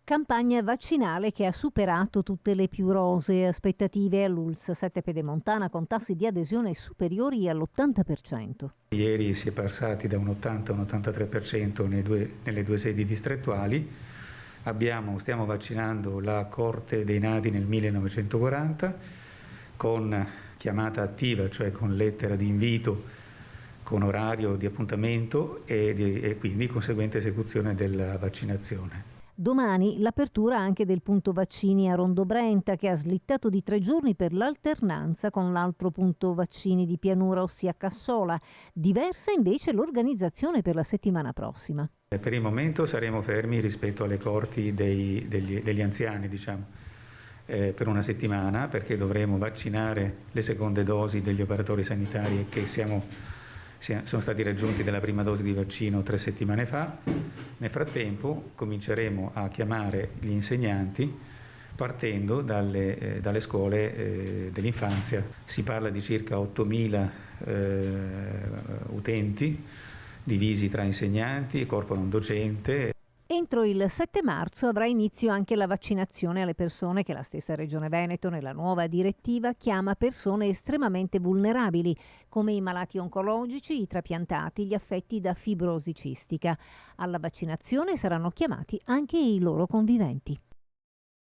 Campagna vaccinale che ha superato tutte le più rosee aspettative all'ULSS 7 Pedemontana, con tassi di adesione superiori all'80%. Ieri si è passati da un 80 a un 83% nelle due sedi distrettuali. Stiamo vaccinando la coorte dei nati nel 1940 con chiamata attiva, cioè con lettera di invito, con orario di appuntamento e quindi conseguente esecuzione della vaccinazione. Domani l'apertura anche del punto vaccini a Rondobrenta, che ha slittato di 3 giorni per l'alternanza con l'altro punto vaccini di pianura, ossia Cassola. Diversa invece l'organizzazione per la settimana prossima. Per il momento saremo fermi rispetto alle coorti degli anziani, per una settimana, perché dovremo vaccinare le seconde dosi degli operatori sanitari che sono stati raggiunti dalla prima dose di vaccino 3 settimane fa. Nel frattempo cominceremo a chiamare gli insegnanti partendo dalle scuole dell'infanzia. Si parla di circa 8.000 utenti divisi tra insegnanti e corpo non docente. Entro il 7 marzo avrà inizio anche la vaccinazione alle persone che la stessa Regione Veneto, nella nuova direttiva, chiama persone estremamente vulnerabili, come i malati oncologici, i trapiantati, gli affetti da fibrosi cistica. Alla vaccinazione saranno chiamati anche i loro conviventi.